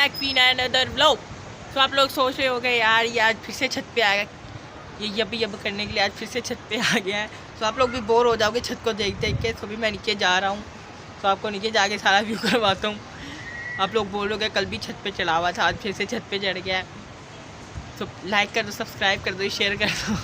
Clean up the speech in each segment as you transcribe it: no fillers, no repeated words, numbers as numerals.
Back with another vlog. तो आप लोग सोच रहे होंगे यार ये आज फिर से छत पे आ गया, ये यब करने के लिए आज फिर से छत पे आ गया है। तो आप लोग भी बोर हो जाओगे छत को देख देख के। तो भी मैं नीचे जा रहा हूँ, तो आपको नीचे जाके सारा व्यू करवाता हूँ। आप लोग बोलोगे कल भी छत पे चढ़ा हुआ था, आज फिर से छत पे चढ़ गया है। तो लाइक कर दो, सब्सक्राइब कर दो, शेयर कर दो।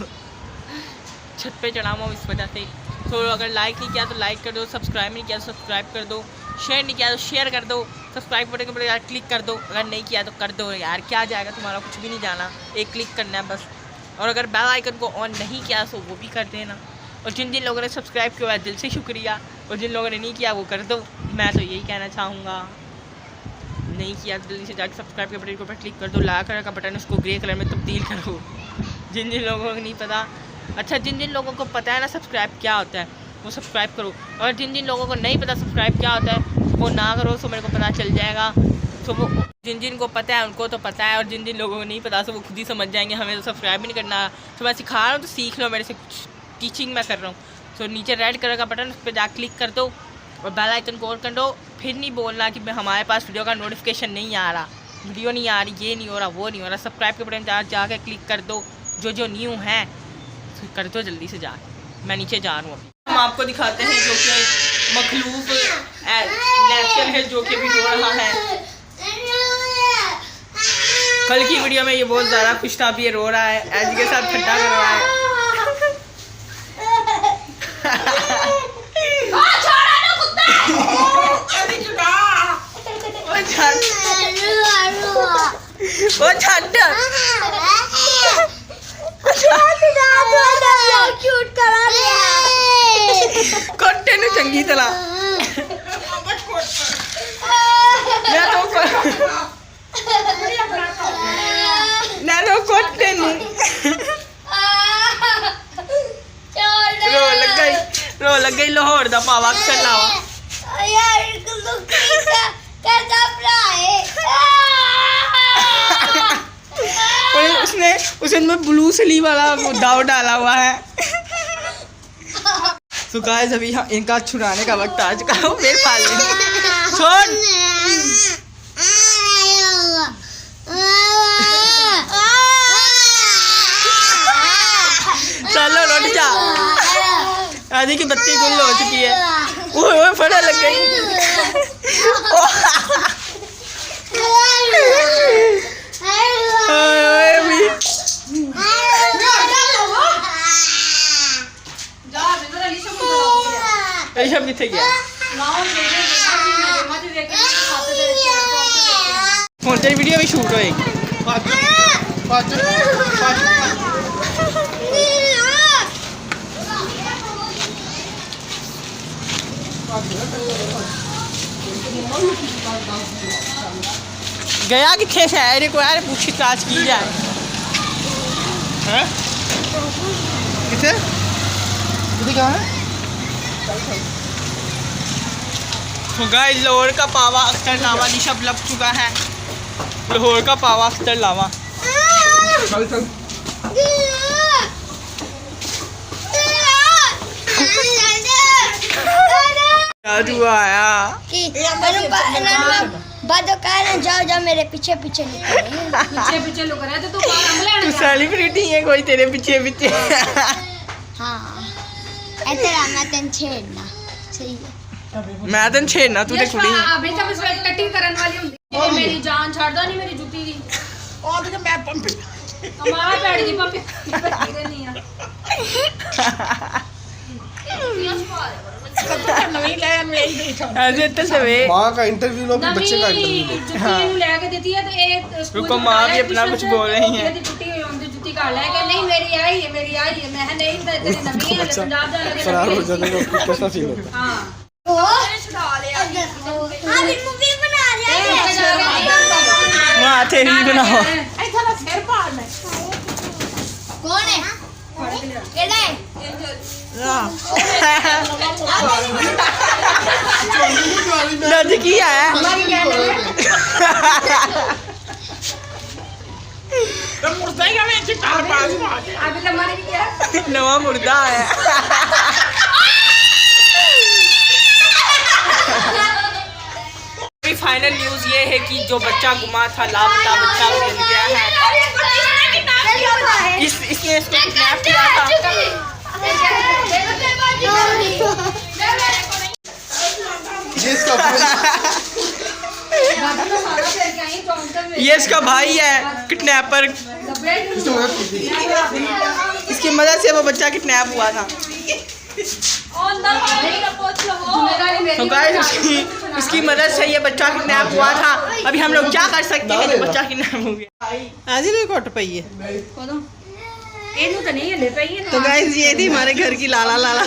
छत पे चढ़ा हुआ इस वजह से। तो अगर लाइक नहीं किया तो लाइक कर दो, सब्सक्राइब नहीं किया तो सब्सक्राइब कर दो, शेयर नहीं किया तो शेयर कर दो, सब्सक्राइब बटन के ऊपर यार क्लिक कर दो। अगर नहीं किया तो कर दो यार, क्या जाएगा तुम्हारा, कुछ भी नहीं जाना, एक क्लिक करना है बस। और अगर बेल आइकन को ऑन नहीं किया तो वो भी कर देना। और जिन जिन लोगों ने सब्सक्राइब किया दिल से शुक्रिया, और जिन लोगों ने नहीं किया वो कर दो। मैं तो यही कहना चाहूँगा, नहीं किया तो जल्दी से जाकर सब्सक्राइब के बटन के ऊपर क्लिक कर दो। लाल कलर का बटन उसको ग्रे कलर में तब्दील करो। जिन जिन लोगों को नहीं पता, अच्छा जिन जिन लोगों को पता है ना सब्सक्राइब क्या होता है वो सब्सक्राइब करो, और जिन जिन लोगों को नहीं पता सब्सक्राइब क्या होता है वो ना करो, तो मेरे को पता चल जाएगा। तो वो जिन जिन को पता है उनको तो पता है, और जिन जिन लोगों को नहीं पता तो वो खुद ही समझ जाएंगे, हमें तो सब्सक्राइब भी नहीं करना। तो मैं सिखा रहा हूँ तो सीख लो मेरे से, कुछ टीचिंग मैं कर रहा हूँ। तो नीचे रेड कलर का बटन उस पर जा क्लिक कर दो और बेल आइकन को ऑन कर दो। फिर नहीं बोलना कि हमारे पास वीडियो का नोटिफिकेशन नहीं आ रहा, वीडियो नहीं आ रही, ये नहीं हो रहा, वो नहीं हो रहा। सब्सक्राइब के बटन जाके क्लिक कर दो। जो न्यू है तो कर दो जल्दी से जा। मैं नीचे जा रहा हूँ अभी। हम आपको दिखाते हैं जो कि मखलूक नेचर है जो कि भी रो रहा है। कल की वीडियो में ये बहुत ज़्यादा खुश था, अभी ये रो रहा है, एज के साथ ठंडा कर रहा है। चंगी तरह रो लग गई लाहौर दा पावा करना उसने ब्लू स्लीव वाला दाव डाला हुआ है। तो गाइस अभी इनका छुड़ाने का वक्त आ चुका है। मेरे पाल छोड़ चलो लौट जा। आधी की बत्ती गुल हो चुकी है। ओए फटा लग गई। ऋषभ किथे गया? ਹੁਣ ਤੇਰੀ ਵੀਡੀਓ ਵੀ ਸ਼ੂਟ ਹੋਏਗੀ। गया किथे शहर को यार पूछताछ की जाए हैं किथे किथे कहाँ है? तो गाइस लाहौर का पावा अख्तर लावा ऋषभ लग चुका है। लाहौर का पावा अख्तर लावा आया जाओ जाओ मेरे पीछे पीछे पीछे लुक रहा है। तो तू सेलिब्रिटी है कोई तेरे पीछे पीछे। हाँ मैं तेन छेड़ना सही है, मैं तेन छेड़ना तू ते कुड़ी अभी जब इस वक्त कटिंग करन वाली हुंदी मेरी जान छाड़ दो नहीं मेरी जूती दी ओ ते मैं पंप हमारा बैठ गई पंप नहीं है माँ का इंटरव्यू लो, बच्चे का इंटरव्यू लेके देती है। तो रुको माँ भी अपना कुछ बोल रही है। जुती का लेके नहीं मेरी आई है मैं नहीं तेरी नवी है पंजाब जा लगे फरार हो जाने को कैसा फील होता। हां छुड़ा ले अभी मूवी बना रहा है वहां थे ही बनाओ ऐसा ना सिर पाड़ना कौन है केड़ा है नज की है नवा मुर्दा है। फाइनल न्यूज़ ये है कि जो बच्चा गुमा था, लापता बच्चा मिल गया है। इसने इसको किडनैप किया था। ये इसका भाई है किडनैपर। इसकी मदद से वो बच्चा किडनैप हुआ था। तो गाइस इसकी मदद से ये बच्चा किडनैप हुआ था। अभी हम लोग क्या कर सकते हैं, बच्चा किडनैप हो गया। आज ही नहीं कट पाई है। तो गाइस ये थी हमारे घर की लाला लाला।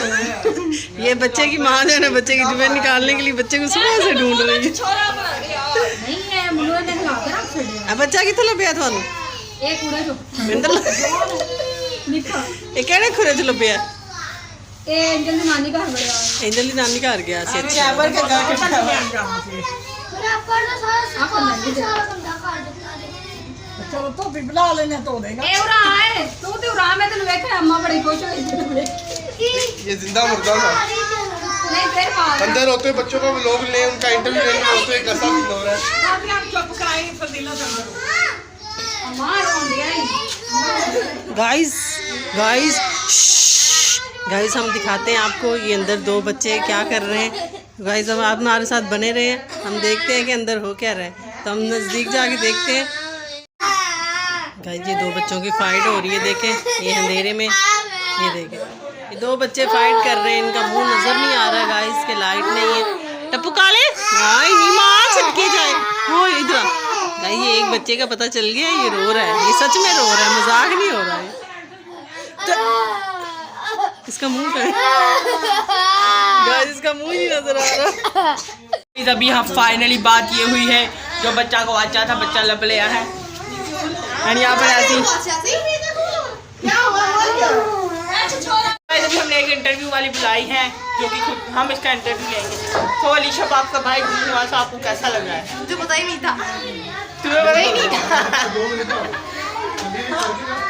ये बच्चे की माँ जो है बच्चे की जुबान निकालने के लिए बच्चे को सुबह से ढूंढ रही है। अब बच्चा कितना लभ्या थानू? ये कहने खुरे च लभ्या? एंजल दी नानी घर गया सी। चलो तो भी बुला लेने तो देगा। ए उरा है तू ते उरा मैं तेनु देखा अम्मा बड़ी खुश हुई थी। ये जिंदा मुर्दा था। नहीं फिर मार अंदर होते बच्चों को लोग ले उनका इंटरव्यू लेने होते एक ऐसा फील हो रहा है। अभी आप चुप कराएंगे फजीला सर अम्मा रोन दिया ही। गाइस हम दिखाते हैं आपको ये अंदर दो बच्चे क्या कर रहे हैं। गाइस अब आप हमारे साथ बने रहे हैं, हम देखते हैं कि अंदर हो क्या रहा है। तो हम नज़दीक जाके देखते हैं। गाइस ये दो बच्चों की फाइट हो रही है, देखें ये अंधेरे में, ये देखें ये दो बच्चे फाइट कर रहे हैं। इनका मुंह नजर नहीं आ रहा है गाइस के, लाइट नहीं है। टप्पू काले छटके जाए हो इधर। गाइस ये एक बच्चे का पता चल गया, ये रो रहा है, ये सच में रो रहा है, मजाक नहीं हो रहा है। तो इसका मुंह गाइस इसका मुंह ही नजर आ रहा। अभी हाँ फाइनली बात ये हुई है, जो बच्चा को अच्छा था बच्चा लब लिया है। यहाँ पर ऐसी अभी हमने एक इंटरव्यू वाली बुलाई है जो कि खुद हम इसका इंटरव्यू लेंगे। तो अलीशा आपका भाई निवास आपको कैसा लग रहा है? मुझे पता ही नहीं था। तुम्हें पता ही नहीं था?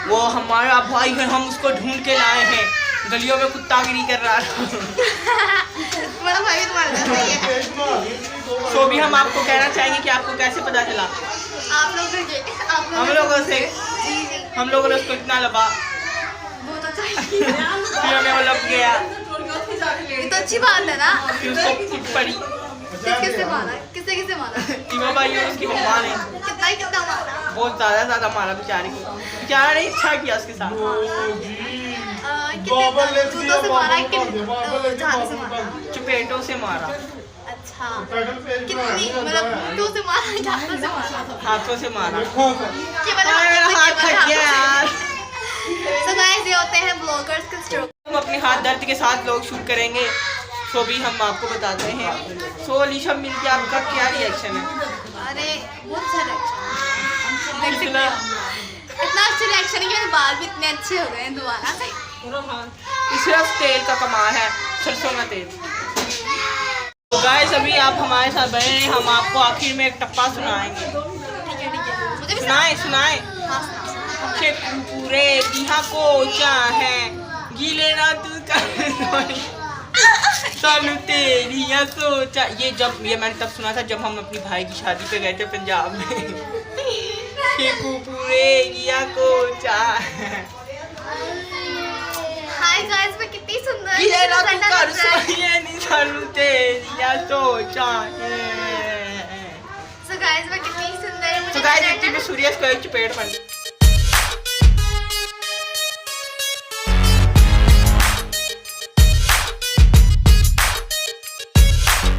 वो हमारा भाई है, हम उसको ढूंढ के लाए हैं। गलियों में कुत्तागिरी कर रहा था। बड़ा भाई तुम्हारा तो भी हम आपको कहना चाहेंगे कि आपको कैसे पता चला? हम लोगों ने उसको इतना लबा, बहुत अच्छा फिर हमें वो लब गया, ये तो अच्छी बात है ना। फिर उसको कुट पड़ी। किससे मारा? किससे मारा? तीनों भाई और उसकी मम्मा ने कितना मारा? बहुत ज्यादा मारा बेचारे को। बेचारा ने अच्छा किया उसके साथ। जूतों से मारा कि झाड़ू से मारा? चपेटों से मारा। अच्छा कितनी मतलब जूतों से मारा, झाड़ू से मारा, हाथों से मारा। मेरा हाथ थक गया यार। So guys, ये होते हैं ब्लॉगर्स के स्ट्रोक। हम अपने हाथ दर्द के साथ लोग शूट करेंगे, तो भी हम आपको बताते हैं। सो अलीशा मिल के आपका क्या रिएक्शन है? अरे बहुत अच्छा रिएक्शन, इतना अच्छा रिएक्शन है कि मेरे बाल भी इतने अच्छे हो गए हैं दोबारा से। सिर्फ तेल का कमाल है, सरसों का तेल। तो गाइस अभी आप हमारे साथ बने हैं, हम आपको आखिर में एक टप्पा सुनाएंगे। मुझे भी सुनाए पूरे बिहा को चाहे गीले ना तू सानू तेरी सोचा। ये मैंने तब सुना था जब हम अपनी भाई की शादी पे गए थे पंजाब में। पूरे गिया को चाहे। हाय गाइस, मैं कितनी सुंदर गीले ना तू कर सोइए नी सानू तेरी सोचा। सो गाइस मैं कितनी सुंदर। तो गाइस इतनी में सूर्य को एक चपेट बन